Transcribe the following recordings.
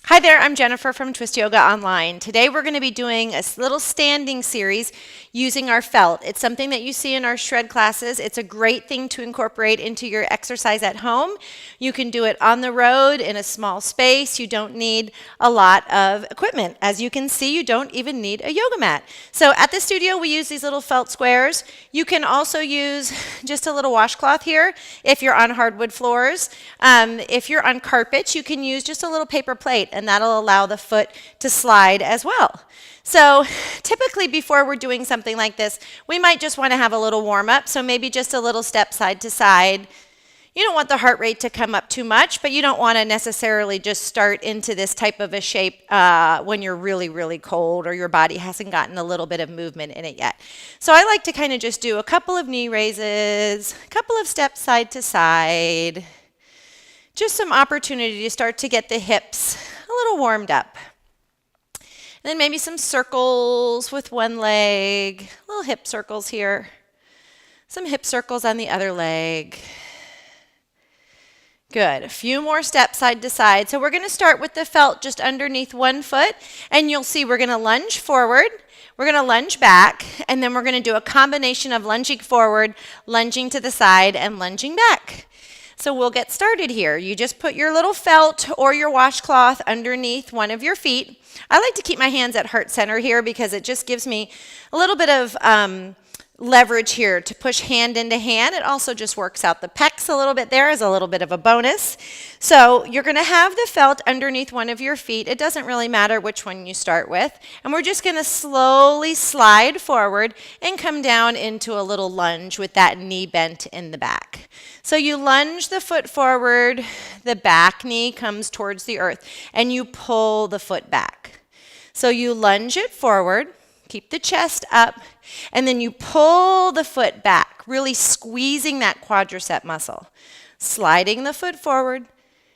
Hi there, I'm Jennifer from Twist Yoga Online. Today we're going to be doing a little standing series using our felt. It's something that you see in our shred classes. It's a great thing to incorporate into your exercise at home. You can do it on the road in a small space. You don't need a lot of equipment. As you can see, you don't even need a yoga mat. So at the studio we use these little felt squares. You can also use just a little washcloth here if you're on hardwood floors. If you're on carpet, you can use just a little paper plate, and that'll allow the foot to slide as well. So typically before we're doing something like this, we might just want to have a little warm up. So maybe just a little step side to side. You don't want the heart rate to come up too much, but you don't want to necessarily just start into this type of a shape when you're really, really cold or your body hasn't gotten a little bit of movement in it yet. So I like to kind of just do a couple of knee raises, a couple of steps side to side. Just some opportunity to start to get the hips a little warmed up. And then maybe some circles with one leg, little hip circles here. Some hip circles on the other leg. Good. A few more steps side to side. So we're going to start with the felt just underneath one foot, and you'll see we're going to lunge forward. We're going to lunge back, and then we're going to do a combination of lunging forward, lunging to the side, and lunging back. So we'll get started here. You just put your little felt or your washcloth underneath one of your feet. I like to keep my hands at heart center here because it just gives me a little bit of leverage here to push hand into hand. It also just works out the pecs a little bit there as a little bit of a bonus. So you're going to have the felt underneath one of your feet. It doesn't really matter which one you start with. And we're just going to slowly slide forward and come down into a little lunge with that knee bent in the back. So you lunge the foot forward, the back knee comes towards the earth, and you pull the foot back. So you lunge it forward, keep the chest up, and then you pull the foot back, really squeezing that quadricep muscle. Sliding the foot forward,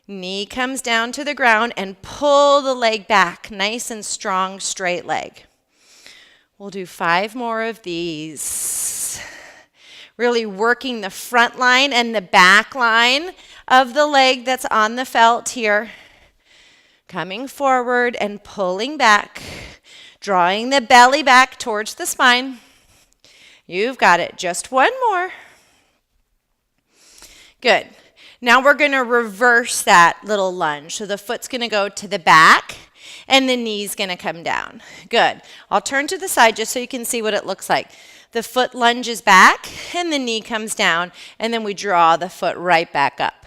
knee comes down to the ground, and pull the leg back, nice and strong, straight leg. We'll do 5 more of these. Really working the front line and the back line of the leg that's on the felt here. Coming forward and pulling back, drawing the belly back towards the spine. You've got it. Just one more. Good. Now we're going to reverse that little lunge. So the foot's going to go to the back and the knee's going to come down. Good. I'll turn to the side just so you can see what it looks like. The foot lunges back and the knee comes down, and then we draw the foot right back up.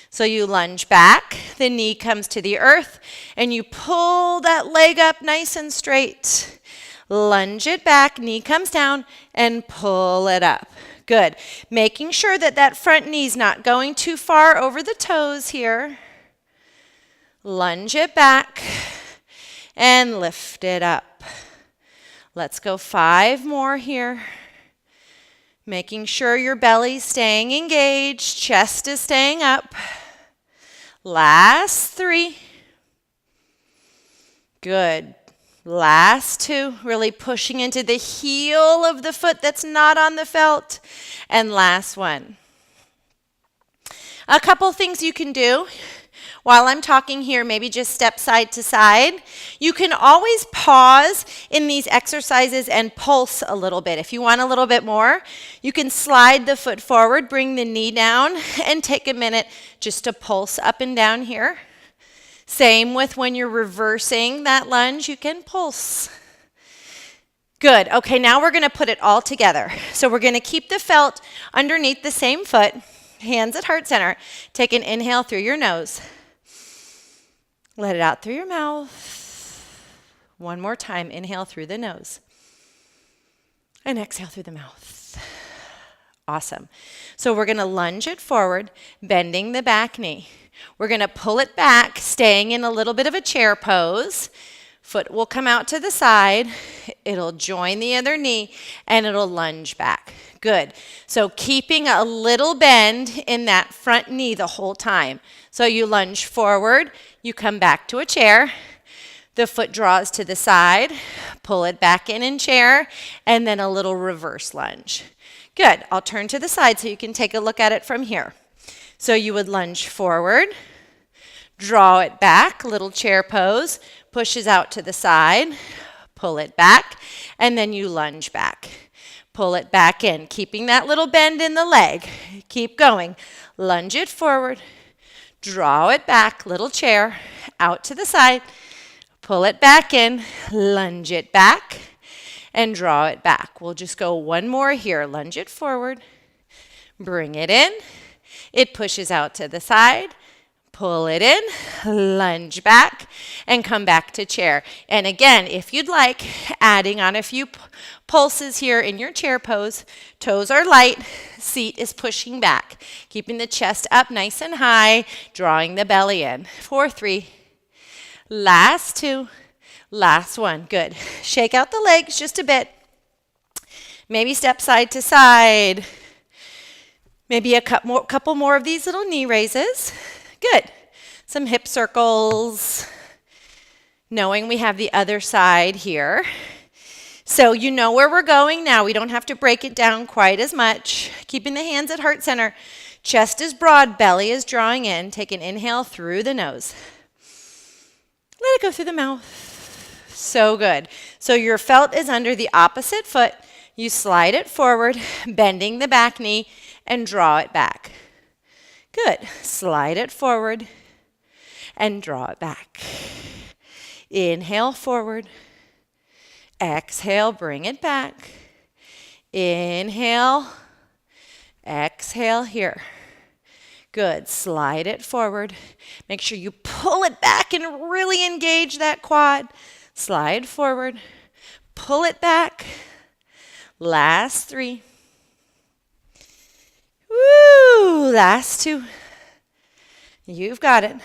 So you lunge back, the knee comes to the earth, and you pull that leg up nice and straight. Lunge it back, knee comes down, and pull it up. Good. Making sure that that front knee's not going too far over the toes here. Lunge it back and lift it up. Let's go 5 more here. Making sure your belly's staying engaged, chest is staying up. Last 3. Good. Last 2, really pushing into the heel of the foot that's not on the felt. And last 1. A couple things you can do while I'm talking here, maybe just step side to side. You can always pause in these exercises and pulse a little bit. If you want a little bit more, you can slide the foot forward, bring the knee down, and take a minute just to pulse up and down here. Same with when you're reversing that lunge, you can pulse. Good. Okay, now we're going to put it all together. So we're going to keep the felt underneath the same foot, hands at heart center. Take an inhale through your nose. Let it out through your mouth. One more time. Inhale through the nose. And exhale through the mouth. Awesome. So we're going to lunge it forward, bending the back knee. We're going to pull it back, staying in a little bit of a chair pose. Foot will come out to the side. It'll join the other knee, and it'll lunge back. Good. So keeping a little bend in that front knee the whole time. So you lunge forward, you come back to a chair, the foot draws to the side, pull it back in chair, and then a little reverse lunge. Good. I'll turn to the side so you can take a look at it from here. So you would lunge forward, Draw it back, little chair pose, pushes out to the side, pull it back, and then you lunge back. Pull it back in, keeping that little bend in the leg. Keep going. Lunge it forward, draw it back, little chair, out to the side, pull it back in, lunge it back, and draw it back. We'll just go one more here. Lunge it forward, bring it in, it pushes out to the side, pull it in, lunge back, and come back to chair. And again, if you'd like, adding on a few pulses here in your chair pose. Toes are light, seat is pushing back, keeping the chest up nice and high, drawing the belly in. 4, 3, last 2, last 1. Good. Shake out the legs just a bit. Maybe step side to side. Maybe a couple more of these little knee raises. Good. Some hip circles. Knowing we have the other side here. So you know where we're going now. We don't have to break it down quite as much. Keeping the hands at heart center. Chest is broad, belly is drawing in. Take an inhale through the nose. Let it go through the mouth. So good. So your felt is under the opposite foot. You slide it forward, bending the back knee, and draw it back. Good. Slide it forward and draw it back. Inhale forward. Exhale, bring it back. Inhale. Exhale here. Good. Slide it forward. Make sure you pull it back and really engage that quad. Slide forward. Pull it back. Last 3. Woo! Last 2. You've got it.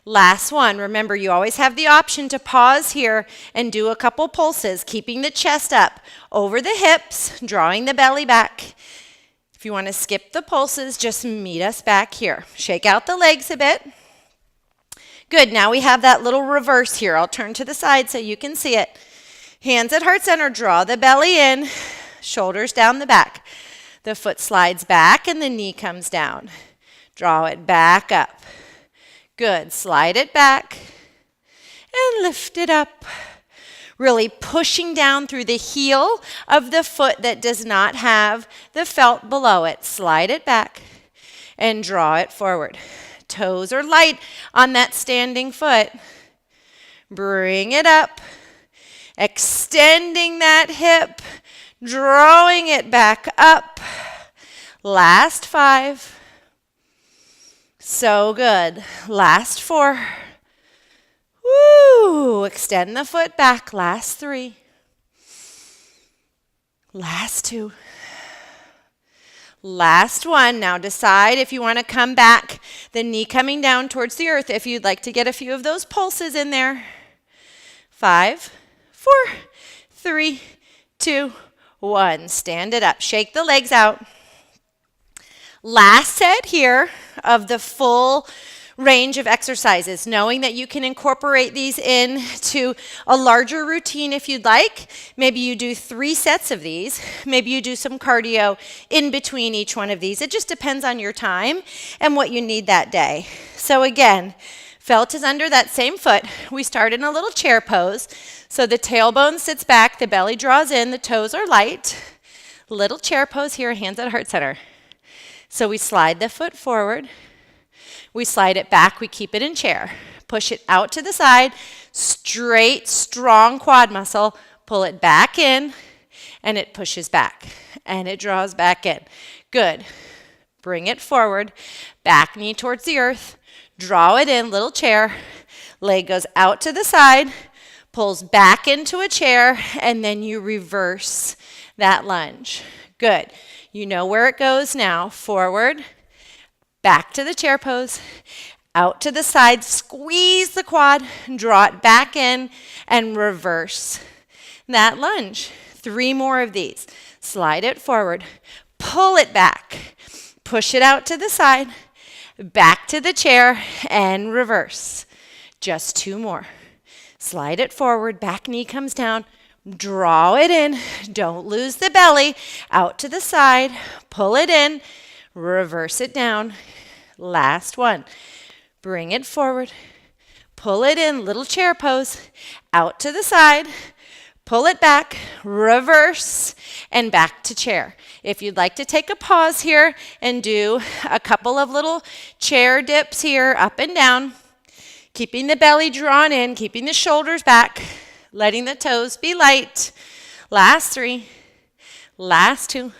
Last 1. Remember, you always have the option to pause here and do a couple pulses, keeping the chest up over the hips, drawing the belly back. If you want to skip the pulses, just meet us back here. Shake out the legs a bit. Good. Now we have that little reverse here. I'll turn to the side so you can see it. Hands at heart center. Draw the belly in. Shoulders down the back. The foot slides back and the knee comes down. Draw it back up. Good. Slide it back and lift it up. Really pushing down through the heel of the foot that does not have the felt below it. Slide it back and draw it forward. Toes are light on that standing foot. Bring it up. Extending that hip. Drawing it back up. Last 5. So good. Last 4. Woo! Extend the foot back. Last 3. Last 2. Last 1. Now decide if you want to come back, the knee coming down towards the earth, if you'd like to get a few of those pulses in there. 5, 4, 3, 2, 1. Stand it up. Shake the legs out. Last set here of the full range of exercises, knowing that you can incorporate these into a larger routine if you'd like. Maybe you do 3 sets of these. Maybe you do some cardio in between each one of these. It just depends on your time and what you need that day. So again, felt is under that same foot. We start in a little chair pose. So the tailbone sits back, the belly draws in, the toes are light. Little chair pose here, hands at heart center. So we slide the foot forward. We slide it back, we keep it in chair. Push it out to the side, straight, strong quad muscle. Pull it back in, and it pushes back, and it draws back in. Good. Bring it forward, back knee towards the earth. Draw it in, little chair. Leg goes out to the side, pulls back into a chair, and then you reverse that lunge. Good. You know where it goes now. Forward. Back to the chair pose, out to the side, squeeze the quad, draw it back in, and reverse that lunge. 3 more of these. Slide it forward, pull it back, push it out to the side, back to the chair, and reverse. Just 2 more. Slide it forward, back knee comes down, draw it in, don't lose the belly, out to the side, pull it in, reverse it down. Last 1. Bring it forward, pull it in, little chair pose, out to the side, pull it back, reverse, and back to chair. If you'd like to take a pause here and do a couple of little chair dips here, up and down, keeping the belly drawn in, keeping the shoulders back, letting the toes be light. Last 3, last 2,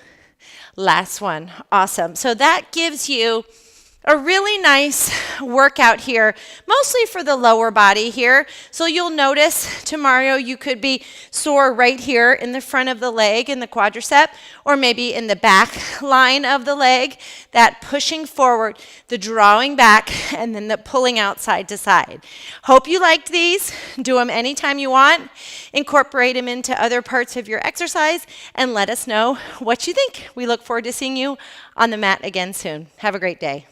last 1. Awesome. So that gives you a really nice workout here, mostly for the lower body here. So you'll notice tomorrow you could be sore right here in the front of the leg in the quadricep, or maybe in the back line of the leg, that pushing forward, the drawing back, and then the pulling out side to side. Hope you liked these. Do them anytime you want. Incorporate them into other parts of your exercise, and let us know what you think. We look forward to seeing you on the mat again soon. Have a great day.